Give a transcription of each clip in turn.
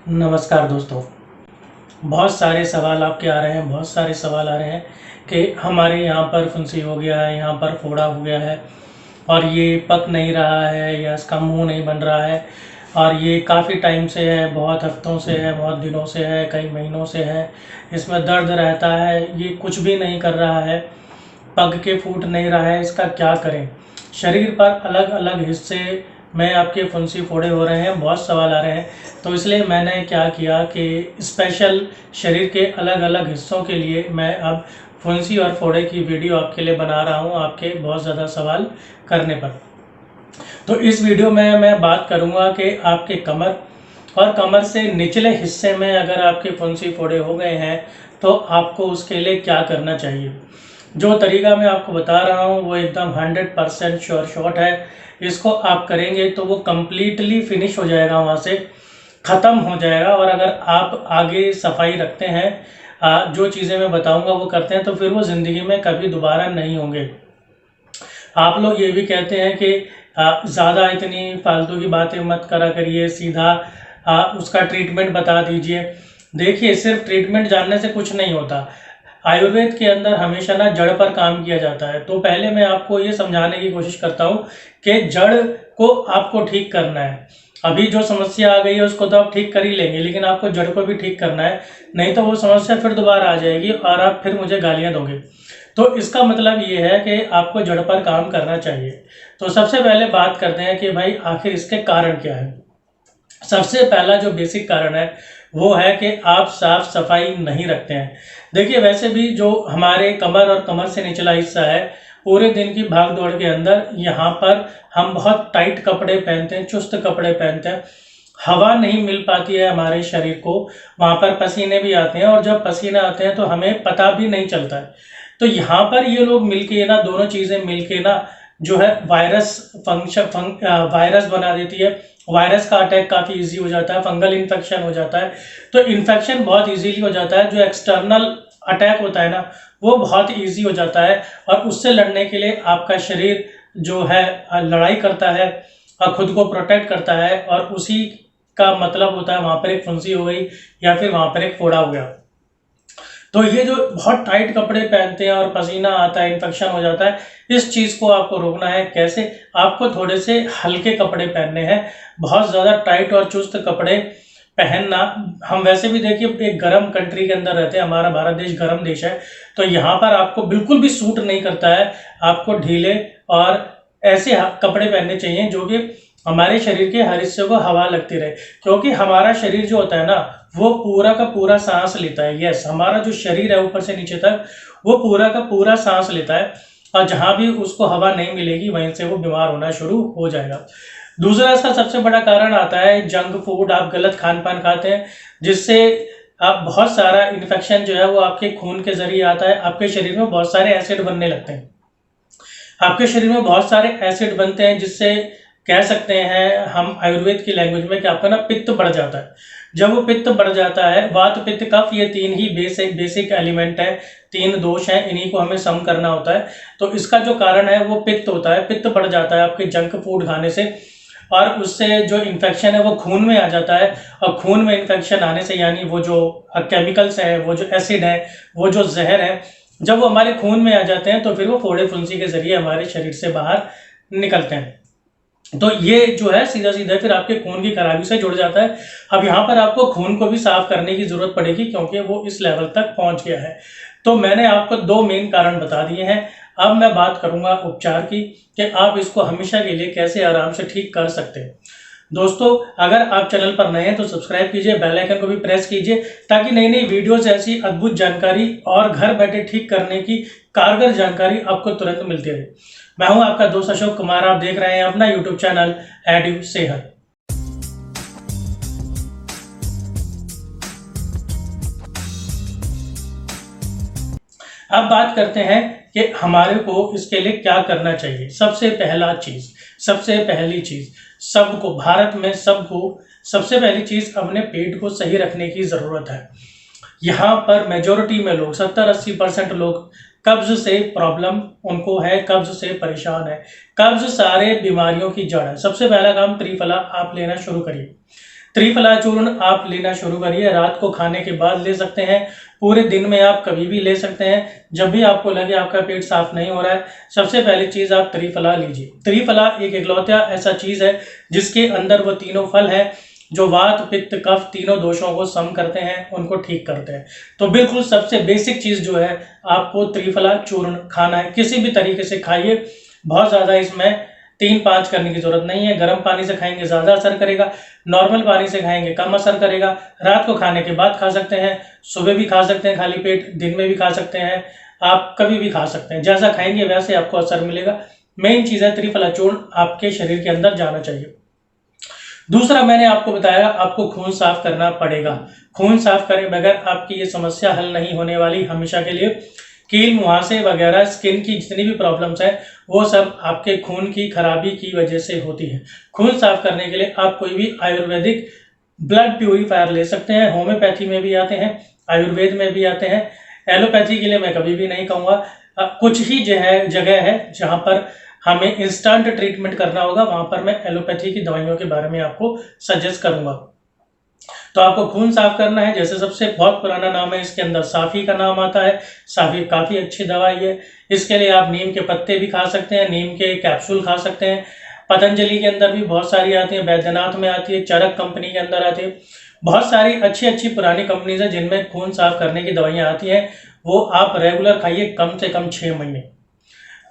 नमस्कार दोस्तों। बहुत सारे सवाल आपके आ रहे हैं, बहुत सारे सवाल आ रहे हैं कि हमारे यहाँ पर फुंसी हो गया है, यहाँ पर फोड़ा हो गया है और ये पक नहीं रहा है या इसका मुंह नहीं बन रहा है और ये काफ़ी टाइम से है, बहुत हफ्तों से है, बहुत दिनों से है, कई महीनों से है। इसमें दर्द रहता है, ये कुछ भी नहीं कर रहा है, पक के फूट नहीं रहा है, इसका क्या करें। शरीर पर अलग अलग हिस्से में आपके फुंसी फोड़े हो रहे हैं, बहुत सवाल आ रहे हैं। तो इसलिए मैंने क्या किया कि स्पेशल शरीर के अलग अलग हिस्सों के लिए मैं अब फुंसी और फोड़े की वीडियो आपके लिए बना रहा हूं, आपके बहुत ज़्यादा सवाल करने पर। तो इस वीडियो में मैं बात करूंगा कि आपके कमर और कमर से निचले हिस्से में अगर आपके फुंसी फोड़े हो गए हैं तो आपको उसके लिए क्या करना चाहिए। जो तरीका मैं आपको बता रहा हूँ वो एकदम 100% श्योर शॉट है। इसको आप करेंगे तो वो कम्प्लीटली फिनिश हो जाएगा, वहाँ से ख़त्म हो जाएगा। और अगर आप आगे सफाई रखते हैं, जो चीज़ें मैं बताऊंगा वो करते हैं, तो फिर वो ज़िंदगी में कभी दोबारा नहीं होंगे। आप लोग ये भी कहते हैं कि ज़्यादा इतनी फालतू की बातें मत करा करिए, सीधा उसका ट्रीटमेंट बता दीजिए। देखिए, सिर्फ ट्रीटमेंट जानने से कुछ नहीं होता। आयुर्वेद के अंदर हमेशा ना जड़ पर काम किया जाता है। तो पहले मैं आपको ये समझाने की कोशिश करता हूँ कि जड़ को आपको ठीक करना है। अभी जो समस्या आ गई है उसको तो आप ठीक कर ही लेंगे, लेकिन आपको जड़ को भी ठीक करना है, नहीं तो वो समस्या फिर दोबारा आ जाएगी और आप फिर मुझे गालियाँ दोगे। तो इसका मतलब ये है कि आपको जड़ पर काम करना चाहिए। तो सबसे पहले बात करते हैं कि भाई आखिर इसके कारण क्या है। सबसे पहला जो बेसिक कारण है वो है कि आप साफ सफाई नहीं रखते हैं। देखिए, वैसे भी जो हमारे कमर और कमर से निचला हिस्सा है, पूरे दिन की भाग दौड़ के अंदर यहाँ पर हम बहुत टाइट कपड़े पहनते हैं, चुस्त कपड़े पहनते हैं, हवा नहीं मिल पाती है हमारे शरीर को, वहाँ पर पसीने भी आते हैं और जब पसीने आते हैं तो हमें पता भी नहीं चलता है। तो यहाँ पर ये लोग मिलके ना, दोनों चीज़ें मिलके ना जो है वायरस बना देती है। वायरस का अटैक काफ़ी इजी हो जाता है, फंगल इन्फेक्शन हो जाता है। तो इन्फेक्शन बहुत इजीली हो जाता है। जो एक्सटर्नल अटैक होता है ना, वो बहुत इजी हो जाता है और उससे लड़ने के लिए आपका शरीर जो है लड़ाई करता है और खुद को प्रोटेक्ट करता है, और उसी का मतलब होता है वहाँ पर एक फुंसी हो गई या फिर वहाँ पर एक फोड़ा हो गया। तो ये जो बहुत टाइट कपड़े पहनते हैं और पसीना आता है, इन्फेक्शन हो जाता है, इस चीज़ को आपको रोकना है। कैसे? आपको थोड़े से हल्के कपड़े पहनने हैं। बहुत ज़्यादा टाइट और चुस्त कपड़े पहनना, हम वैसे भी देखिए एक गर्म कंट्री के अंदर रहते हैं, हमारा भारत देश गर्म देश है, तो यहाँ पर आपको बिल्कुल भी सूट नहीं करता है। आपको ढीले और ऐसे कपड़े पहनने चाहिए जो कि हमारे शरीर के हर हिस्से को हवा लगती रहे, क्योंकि हमारा शरीर जो होता है ना, वो पूरा का पूरा सांस लेता है। यस, हमारा जो शरीर है ऊपर से नीचे तक वो पूरा का पूरा सांस लेता है, और जहां भी उसको हवा नहीं मिलेगी वहीं से वो बीमार होना शुरू हो जाएगा। दूसरा इसका सबसे बड़ा कारण आता है जंक फूड। आप गलत खान पान खाते हैं, जिससे आप बहुत सारा इन्फेक्शन जो है वो आपके खून के जरिए आता है। आपके शरीर में बहुत सारे एसिड बनने लगते हैं। आपके शरीर में बहुत सारे एसिड बनते हैं, जिससे कह सकते हैं हम आयुर्वेद की लैंग्वेज में कि आपका ना पित्त बढ़ जाता है। जब वो पित्त बढ़ जाता है, वात पित्त कफ, ये तीन ही बेसिक एलिमेंट है, तीन दोष हैं, इन्हीं को हमें सम करना होता है। तो इसका जो कारण है वो पित्त होता है। पित्त बढ़ जाता है आपके जंक फूड खाने से, और उससे जो इन्फेक्शन है वो खून में आ जाता है। और खून में इन्फेक्शन आने से, यानी वो जो केमिकल्स हैं, वो जो एसिड है, वो जो जहर है, जब वो हमारे खून में आ जाते हैं तो फिर वो फोड़े फुंसी के जरिए हमारे शरीर से बाहर निकलते हैं। तो ये जो है सीधा सीधा फिर आपके खून की खराबी से जुड़ जाता है। अब यहाँ पर आपको खून को भी साफ करने की जरूरत पड़ेगी, क्योंकि वो इस लेवल तक पहुंच गया है। तो मैंने आपको दो मेन कारण बता दिए हैं। अब मैं बात करूंगा उपचार की, कि आप इसको हमेशा के लिए कैसे आराम से ठीक कर सकते हैं। दोस्तों, अगर आप चैनल पर नए हैं तो सब्सक्राइब कीजिए, बेल आइकन को भी प्रेस कीजिए, ताकि नई नई वीडियोस ऐसी अद्भुत जानकारी और घर बैठे ठीक करने की कारगर जानकारी आपको तुरंत मिलती रहे। मैं हूं आपका दोस्त अशोक कुमार, आप देख रहे हैं अपना यूट्यूब चैनल एड्यू सेहत। अब बात करते हैं कि हमारे को इसके लिए क्या करना चाहिए। सबसे पहली चीज सबको, भारत में सबको सबसे पहली चीज अपने पेट को सही रखने की जरूरत है। यहाँ पर मेजोरिटी में लोग, 70-80% लोग कब्ज से प्रॉब्लम उनको है, कब्ज से परेशान है। कब्ज सारे बीमारियों की जड़ है। सबसे पहला काम त्रिफला आप लेना शुरू करिए। त्रिफला चूर्ण आप लेना शुरू करिए, रात को खाने के बाद ले सकते हैं, पूरे दिन में आप कभी भी ले सकते हैं। जब भी आपको लगे आपका पेट साफ नहीं हो रहा है, सबसे पहली चीज आप त्रिफला लीजिए। त्रिफला एक इकलौता ऐसा चीज है जिसके अंदर वो तीनों फल हैं जो वात पित्त कफ तीनों दोषों को सम करते हैं, उनको ठीक करते हैं। तो बिल्कुल सबसे बेसिक चीज जो है आपको त्रिफला चूर्ण खाना है, किसी भी तरीके से खाइए। बहुत ज्यादा इसमें 3-5 करने की जरूरत नहीं है। गर्म पानी से खाएंगे ज्यादा असर करेगा, नॉर्मल पानी से खाएंगे कम असर करेगा। रात को खाने के बाद खा सकते हैं, सुबह भी खा सकते हैं खाली पेट, दिन में भी खा सकते हैं, आप कभी भी खा सकते हैं। जैसा खाएंगे वैसे आपको असर मिलेगा। मेन चीज है त्रिफला चूर्ण आपके शरीर के अंदर जाना चाहिए। दूसरा मैंने आपको बताया आपको खून साफ करना पड़ेगा। खून साफ करे बगैर आपकी ये समस्या हल नहीं होने वाली हमेशा के लिए। कील मुहासे वगैरह स्किन की जितनी भी प्रॉब्लम्स हैं वो सब आपके खून की खराबी की वजह से होती है। खून साफ करने के लिए आप कोई भी आयुर्वेदिक ब्लड प्यूरिफायर ले सकते हैं। होम्योपैथी में भी आते हैं, आयुर्वेद में भी आते हैं। एलोपैथी के लिए मैं कभी भी नहीं कहूँगा। कुछ ही जगह है जहाँ पर हमें इंस्टेंट ट्रीटमेंट करना होगा, वहां पर मैं एलोपैथी की दवाइयों के बारे में आपको सजेस्ट करूंगा। तो आपको खून साफ करना है, जैसे सबसे बहुत पुराना नाम है इसके अंदर साफी का नाम आता है। साफी काफी अच्छी दवाई है। इसके लिए आप नीम के पत्ते भी खा सकते हैं, नीम के कैप्सूल खा सकते हैं। पतंजलि के अंदर भी बहुत सारी आती है, बैद्यनाथ में आती है, चरक कंपनी के अंदर आती है। बहुत सारी अच्छी अच्छी पुरानी कंपनीज है जिनमें खून साफ करने की दवाइयां आती हैं। वो आप रेगुलर खाइए, कम से कम 6 महीने।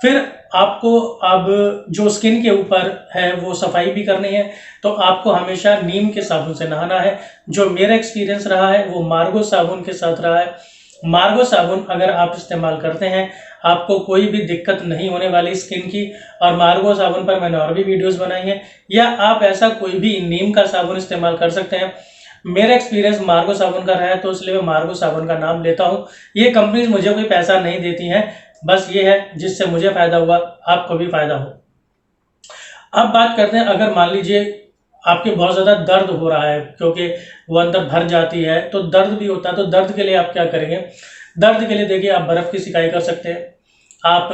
फिर आपको अब जो स्किन के ऊपर है वो सफाई भी करनी है, तो आपको हमेशा नीम के साबुन से नहाना है। जो मेरा एक्सपीरियंस रहा है वो मार्गो साबुन के साथ रहा है। मार्गो साबुन अगर आप इस्तेमाल करते हैं आपको कोई भी दिक्कत नहीं होने वाली स्किन की। और मार्गो साबुन पर मैंने और भी वीडियोस बनाई हैं, या आप ऐसा कोई भी नीम का साबुन इस्तेमाल कर सकते हैं। मेरा एक्सपीरियंस मार्गो साबुन का रहा है तो इसलिए मैं मार्गो साबुन का नाम लेता हूँ। ये कंपनीज मुझे कोई पैसा नहीं देती हैं, बस ये है जिससे मुझे फायदा हुआ आपको भी फायदा हो। अब बात करते हैं, अगर मान लीजिए आपके बहुत ज़्यादा दर्द हो रहा है क्योंकि वो अंदर भर जाती है तो दर्द भी होता है, तो दर्द के लिए आप क्या करेंगे? दर्द के लिए देखिए आप बर्फ़ की सिकाई कर सकते हैं, आप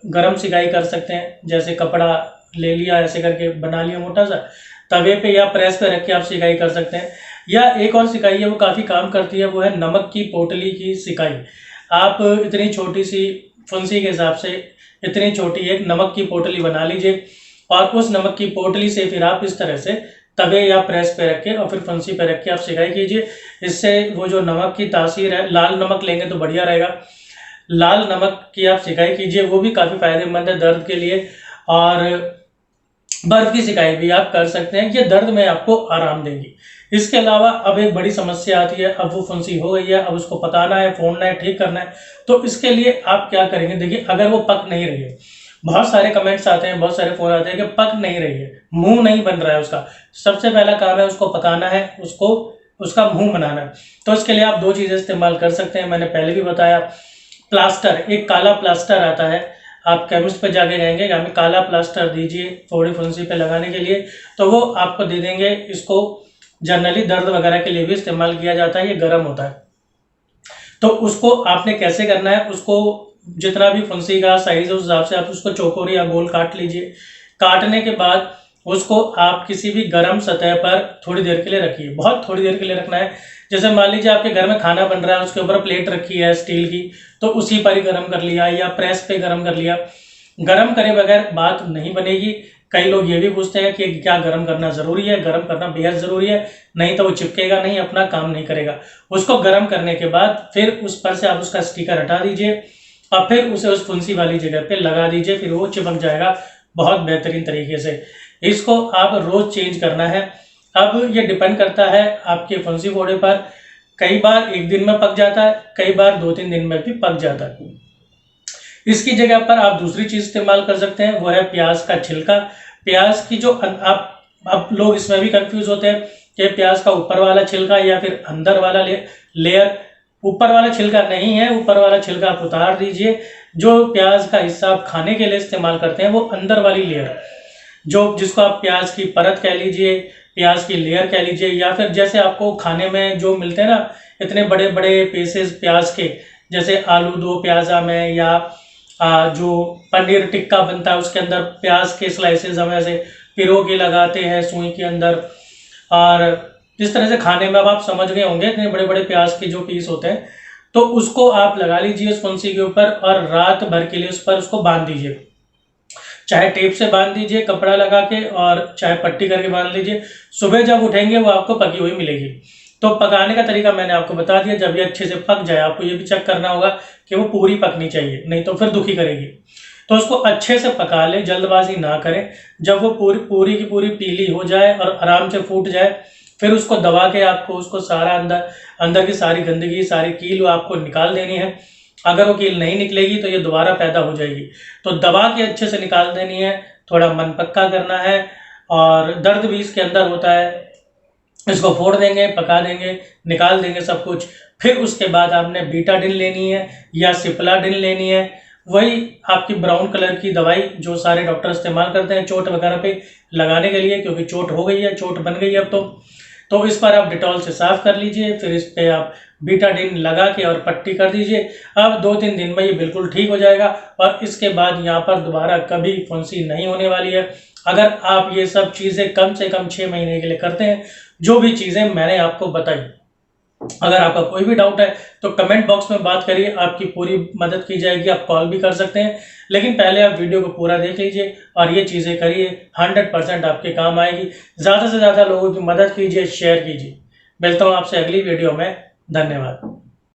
गर्म सिकाई कर सकते हैं। जैसे कपड़ा ले लिया, ऐसे करके बना लिया मोटा सा, तवे पे या प्रेस पे रख के आप सिकाई कर सकते हैं। या एक और सिकाई है वो काफ़ी काम करती है, वो है नमक की पोटली की सिकाई। आप इतनी छोटी सी फुंसी के हिसाब से इतनी छोटी एक नमक की पोटली बना लीजिए और उस नमक की पोटली से फिर आप इस तरह से तवे या प्रेस पे रख के और फिर फुंसी पे रख के आप सिकाई कीजिए। इससे वो जो नमक की तासीर है, लाल नमक लेंगे तो बढ़िया रहेगा, लाल नमक की आप सिकाई कीजिए, वो भी काफ़ी फायदेमंद है दर्द के लिए। और बर्फ की सिकाई भी आप कर सकते हैं, ये दर्द में आपको आराम देंगी। इसके अलावा अब एक बड़ी समस्या आती है, अब वो फुंसी हो गई है, अब उसको पकाना है, फोड़ना है, ठीक करना है। तो इसके लिए आप क्या करेंगे? देखिए अगर वो पक नहीं रही है, बहुत सारे कमेंट्स आते हैं, बहुत सारे फोन आते हैं कि पक नहीं रही है, मुंह नहीं बन रहा है उसका। सबसे पहला काम है उसको पकाना है, उसको उसका मुंह बनाना है। तो इसके लिए आप 2 चीज़ें इस्तेमाल कर सकते हैं, मैंने पहले भी बताया। प्लास्टर, एक काला प्लास्टर आता है, आप केमिस्ट पे जाके कहेंगे कि हमें काला प्लास्टर दीजिए फोड़ी फुंसी पे लगाने के लिए, तो वो आपको दे देंगे। इसको जनरली दर्द वगैरह के लिए भी इस्तेमाल किया जाता है, ये गर्म होता है। तो उसको आपने कैसे करना है, उसको जितना भी फुंसी का साइज है उस हिसाब से आप उसको चौकोर या गोल काट लीजिए। काटने के बाद उसको आप किसी भी गर्म सतह पर थोड़ी देर के लिए रखिए, बहुत थोड़ी देर के लिए रखना है। जैसे मान लीजिए आपके घर में खाना बन रहा है, उसके ऊपर प्लेट रखी है स्टील की, तो उसी पर ही गर्म कर लिया या प्रेस पे गर्म कर लिया। गर्म करे बगैर बात नहीं बनेगी। कई लोग ये भी पूछते हैं कि क्या गर्म करना ज़रूरी है? गर्म करना बेहद ज़रूरी है, नहीं तो वो चिपकेगा नहीं, अपना काम नहीं करेगा। उसको गर्म करने के बाद फिर उस पर से आप उसका स्टिकर हटा दीजिए और फिर उसे उस फुंसी वाली जगह पे लगा दीजिए, फिर वो चिपक जाएगा बहुत बेहतरीन तरीके से। इसको आप रोज़ चेंज करना है। अब ये डिपेंड करता है आपके फुंसी फोड़े पर, कई बार 1 दिन में पक जाता है, कई बार 2-3 दिन में भी पक जाता है। इसकी जगह पर आप दूसरी चीज़ इस्तेमाल कर सकते हैं, वो है प्याज का छिलका। प्याज की जो आप लोग इसमें भी कंफ्यूज होते हैं कि प्याज का ऊपर वाला छिलका या फिर अंदर वाला लेयर। ऊपर वाला छिलका नहीं है, ऊपर वाला छिलका आप उतार दीजिए। जो प्याज का हिस्सा आप खाने के लिए इस्तेमाल करते हैं वो अंदर वाली लेयर, जो जिसको आप प्याज की परत कह लीजिए, प्याज की लेयर कह लीजिए, या फिर जैसे आपको खाने में जो मिलते हैं ना इतने बड़े बड़े पीसेस प्याज के, जैसे आलू 2 प्याजा में, या जो पनीर टिक्का बनता है उसके अंदर प्याज के स्लाइसेस हम ऐसे पिरो के लगाते हैं सुई के अंदर। और जिस तरह से खाने में अब आप समझ गए होंगे, इतने बड़े बड़े प्याज के जो पीस होते हैं, तो उसको आप लगा लीजिए उस फुंसी के ऊपर और रात भर के लिए उस पर उसको बांध दीजिए। चाहे टेप से बांध दीजिए कपड़ा लगा के, और चाहे पट्टी करके बांध लीजिए। सुबह जब उठेंगे वो आपको पकी हुई मिलेगी। तो पकाने का तरीका मैंने आपको बता दिया। जब ये अच्छे से पक जाए, आपको ये भी चेक करना होगा कि वो पूरी पकनी चाहिए, नहीं तो फिर दुखी करेगी। तो उसको अच्छे से पका ले, जल्दबाजी ना करें। जब वो पूरी की पूरी पीली हो जाए और आराम से फूट जाए, फिर उसको दबा के आपको उसको सारा अंदर की सारी गंदगी, सारी कील आपको निकाल देनी है। अगर वो कील नहीं निकलेगी तो ये दोबारा पैदा हो जाएगी। तो दबा के अच्छे से निकाल देनी है, थोड़ा मन पक्का करना है, और दर्द भी इसके अंदर होता है। इसको फोड़ देंगे, पका देंगे, निकाल देंगे सब कुछ। फिर उसके बाद आपने बीटाडिन लेनी है या सिप्लाडिन लेनी है, वही आपकी ब्राउन कलर की दवाई जो सारे डॉक्टर इस्तेमाल करते हैं चोट वगैरह पे लगाने के लिए, क्योंकि चोट हो गई है, चोट बन गई है अब तो इस पर आप डिटॉल से साफ कर लीजिए। फिर इस पे आप बीटाडिन लगा के और पट्टी कर दीजिए। अब 2-3 दिन में ये बिल्कुल ठीक हो जाएगा, और इसके बाद यहाँ पर दोबारा कभी फुंसी नहीं होने वाली है। अगर आप ये सब चीज़ें कम से कम 6 महीने के लिए करते हैं, जो भी चीज़ें मैंने आपको बताई। अगर आपका कोई भी डाउट है तो कमेंट बॉक्स में बात करिए, आपकी पूरी मदद की जाएगी। आप कॉल भी कर सकते हैं, लेकिन पहले आप वीडियो को पूरा देख लीजिए और ये चीज़ें करिए, 100% आपके काम आएगी। ज़्यादा से ज़्यादा लोगों की मदद कीजिए, शेयर कीजिए। मिलता हूँ आपसे अगली वीडियो में। धन्यवाद।